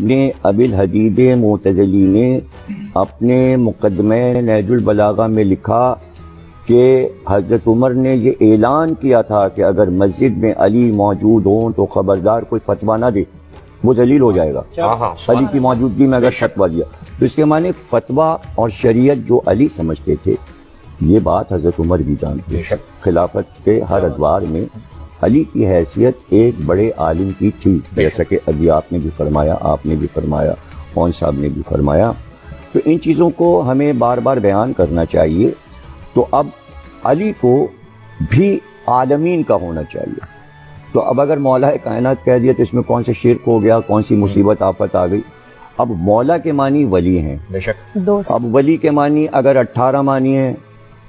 ابن ابی الحدید معتزلی نے اپنے مقدمہ نہج البلاغہ میں لکھا کہ حضرت عمر نے یہ اعلان کیا تھا کہ اگر مسجد میں علی موجود ہوں تو خبردار کوئی فتویٰ نہ دے، وہ ذلیل ہو جائے گا۔ علی کی موجودگی میں اگر فتویٰ دیا تو اس کے معنی فتویٰ اور شریعت جو علی سمجھتے تھے، یہ بات حضرت عمر بھی جانتے ہیں۔ خلافت کے ہر ادوار میں علی کی حیثیت ایک بڑے عالم کی تھی، جیسا کہ ابھی آپ نے بھی فرمایا، آپ نے بھی فرمایا، خان صاحب نے بھی فرمایا۔ تو ان چیزوں کو ہمیں بار بار بیان کرنا چاہیے۔ تو اب علی کو بھی عالمین کا ہونا چاہیے۔ تو اب اگر مولا کائنات کہہ دیا تو اس میں کون سے شرک ہو گیا، کون سی مصیبت آفت آ گئی؟ اب مولا کے معنی ولی ہیں، بے شک۔ اب ولی کے معنی اگر 18 معنی ہیں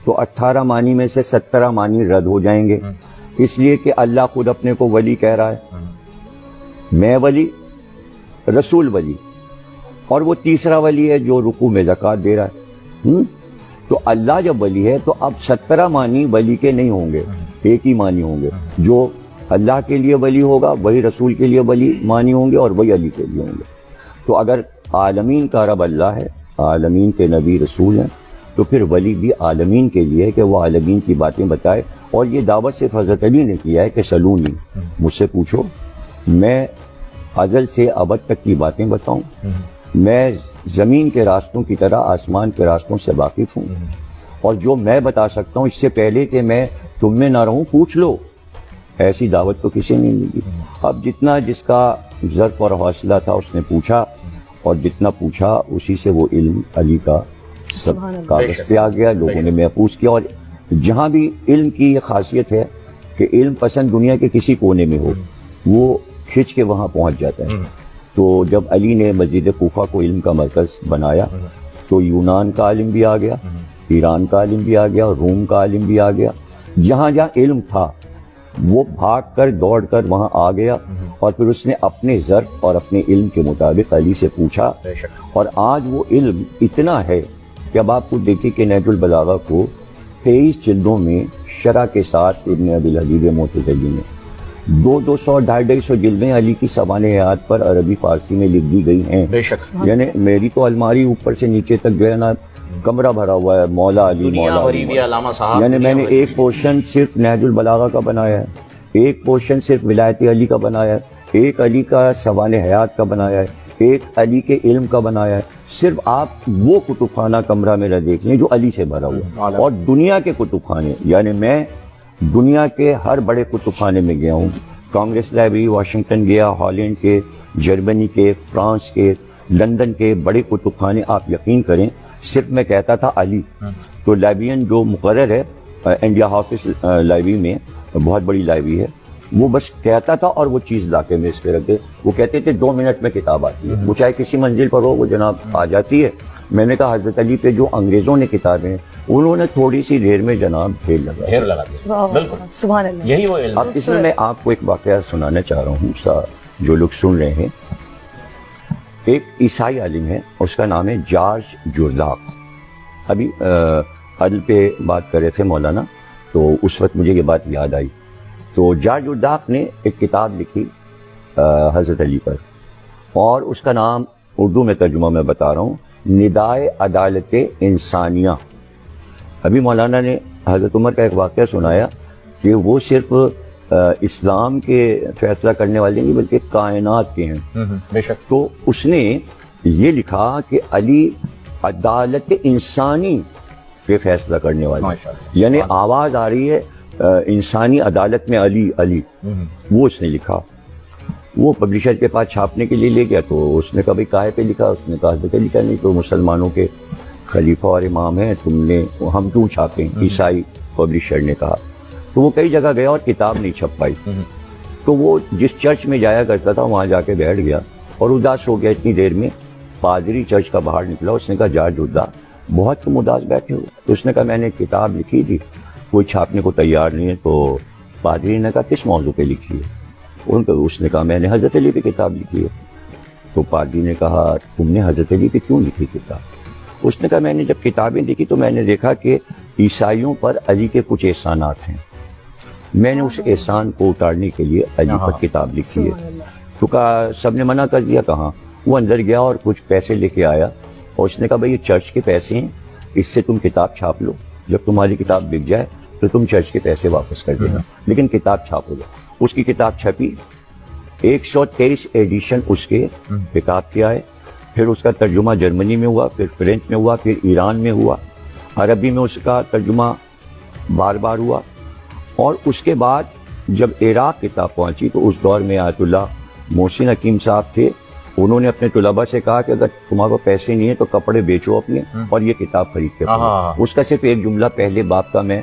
تو 18 معنی میں سے 17 معنی رد ہو جائیں گے، اس لیے کہ اللہ خود اپنے کو ولی کہہ رہا ہے، میں ولی، رسول ولی، اور وہ تیسرا ولی ہے جو رکوع میں زکوٰۃ دے رہا ہے۔ تو اللہ جب ولی ہے تو اب 17 معنی ولی کے نہیں ہوں گے، ایک ہی معنی ہوں گے۔ جو اللہ کے لیے ولی ہوگا وہی رسول کے لیے ولی معنی ہوں گے اور وہی علی کے لیے ہوں گے۔ تو اگر عالمین کا رب اللہ ہے، عالمین کے نبی رسول ہیں، تو پھر ولی بھی عالمین کے لیے ہے کہ وہ عالمین کی باتیں بتائے۔ اور یہ دعوت صرف حضرت علی نے کیا ہے کہ سلونی، مجھ سے پوچھو، میں ازل سے ابد تک کی باتیں بتاؤں، میں زمین کے راستوں کی طرح آسمان کے راستوں سے واقف ہوں، اور جو میں بتا سکتا ہوں اس سے پہلے کہ میں تم میں نہ رہوں پوچھ لو۔ ایسی دعوت تو کسی نے نہیں دی۔ اب جتنا جس کا ظرف اور حوصلہ تھا اس نے پوچھا، اور جتنا پوچھا اسی سے وہ علم علی کا سب کاغذ سے آ گیا، لوگوں نے محفوظ کیا۔ اور جہاں بھی علم کی یہ خاصیت ہے کہ علم پسند دنیا کے کسی کونے میں ہو، وہ کھنچ کے وہاں پہنچ جاتا ہے۔ تو جب علی نے مسجد کوفہ کو علم کا مرکز بنایا تو یونان کا عالم بھی آ گیا، ایران کا عالم بھی آ گیا، روم کا عالم بھی آ گیا۔ جہاں جہاں علم تھا وہ بھاگ کر دوڑ کر وہاں آ گیا، اور پھر اس نے اپنے ظرف اور اپنے علم کے مطابق علی سے پوچھا۔ اور آج وہ علم اتنا ہے کہ اب آپ کو دیکھیں کہ نہج البلاغہ کو 23 جلدوں میں شرح کے ساتھ ابن ابی الحدید معتزلی نے 200-250 جلدیں علی کی سوانح حیات پر عربی فارسی میں لکھ دی گئی ہیں۔ بے شک۔ یعنی میری تو الماری اوپر سے نیچے تک جو ہے نا کمرہ بھرا ہوا ہے مولا علی، مولا علی۔ یعنی میں نے ایک پورشن صرف نہج البلاغہ کا بنایا ہے، ایک پورشن صرف ولایت علی کا بنایا ہے، ایک علی کا سوانح حیات کا بنایا ہے، ایک علی کے علم کا بنایا ہے۔ صرف آپ وہ کتب خانہ کمرہ میرا دیکھ لیں جو علی سے بھرا ہوا ہے۔ اور دنیا کے کتب خانے، یعنی میں دنیا کے ہر بڑے کتب خانے میں گیا ہوں، کانگریس لائبریری واشنگٹن گیا، ہالینڈ کے، جرمنی کے، فرانس کے، لندن کے بڑے کتب خانے، آپ یقین کریں صرف میں کہتا تھا علی، تو لائبریرین جو مقرر ہے انڈیا ہاؤس لائبریری میں، بہت بڑی لائبریری ہے، وہ بس کہتا تھا اور وہ چیز لا کے میز پہ رکھ دے۔ وہ کہتے تھے 2 منٹ میں کتاب آتی ہے، وہ چاہے کسی منزل پر ہو وہ جناب آ جاتی ہے۔ میں نے کہا حضرت علی پہ جو انگریزوں نے کتابیں، انہوں نے تھوڑی سی دیر میں جناب ڈھیر لگا دیا۔ بالکل سبحان اللہ، یہی وہ علم۔ اب اس میں آپ کو ایک واقعہ سنانا چاہ رہا ہوں، جو لوگ سن رہے ہیں۔ ایک عیسائی عالم ہے، اس کا نام ہے جارج جرداق۔ ابھی عدل پہ بات کر رہے تھے مولانا، تو اس وقت مجھے یہ بات یاد آئی۔ تو جارج جرداق نے ایک کتاب لکھی حضرت علی پر، اور اس کا نام اردو میں ترجمہ میں بتا رہا ہوں، ندائے عدالت انسانیہ۔ ابھی مولانا نے حضرت عمر کا ایک واقعہ سنایا کہ وہ صرف اسلام کے فیصلہ کرنے والے نہیں بلکہ کائنات کے ہیں۔ بے شک۔ تو اس نے یہ لکھا کہ علی عدالت انسانی کے فیصلہ کرنے والے، یعنی آواز آ رہی ہے انسانی عدالت میں علی علی، وہ اس نے لکھا۔ وہ پبلشر کے پاس چھاپنے کے لیے لے گیا، تو اس نے کہا بھائی کاہے پہ لکھا؟ اس نے کہا حضرت علی کا نہیں تو مسلمانوں کے خلیفہ اور امام ہیں، تم نے ہم کیوں چھاپیں؟ عیسائی پبلشر نے کہا۔ تو وہ کئی جگہ گیا اور کتاب نہیں چھپ پائی۔ تو وہ جس چرچ میں جایا کرتا تھا وہاں جا کے بیٹھ گیا اور اداس ہو گیا۔ اتنی دیر میں پادری چرچ کا باہر نکلا، اس نے کہا جارج جرداق بہت تم اداس بیٹھے ہو۔ تو اس نے کہا میں نے کتاب لکھی تھی، کوئی چھاپنے کو تیار نہیں ہے۔ تو پادری نے کہا کس موضوع پہ لکھی ہے؟ اس نے کہا میں نے حضرت علی پہ کتاب لکھی ہے۔ تو پادری نے کہا تم نے حضرت علی پہ کیوں لکھی کتاب؟ اس نے کہا میں نے جب کتابیں دیکھی تو میں نے دیکھا کہ عیسائیوں پر علی کے کچھ احسانات ہیں، میں نے اس احسان کو اتارنے کے لیے علی پر کتاب لکھی ہے۔ تو کہا سب نے منع کر دیا؟ کہاں؟ وہ اندر گیا اور کچھ پیسے لے کے آیا اور اس نے کہا بھائی یہ چرچ کے پیسے ہیں، اس سے تم کتاب چھاپ لو، جب تمہاری کتاب بک جائے تو تم چرچ کے پیسے واپس کر دینا، لیکن کتاب چھاپو گے۔ اس کی کتاب چھپی، 123 ایڈیشن اس کے کتاب کے آئے، پھر اس کا ترجمہ جرمنی میں ہوا، پھر فرینچ میں ہوا، پھر ایران میں ہوا، عربی میں اس کا ترجمہ بار بار ہوا، اور اس کے بعد جب عراق کتاب پہنچی تو اس دور میں آیت اللہ محسن حکیم صاحب تھے، انہوں نے اپنے طلباء سے کہا کہ اگر تمہارے کو پیسے نہیں ہیں تو کپڑے بیچو اپنے اور یہ کتاب خرید کے پڑھو۔ اس کا صرف ایک جملہ پہلے باب کا میں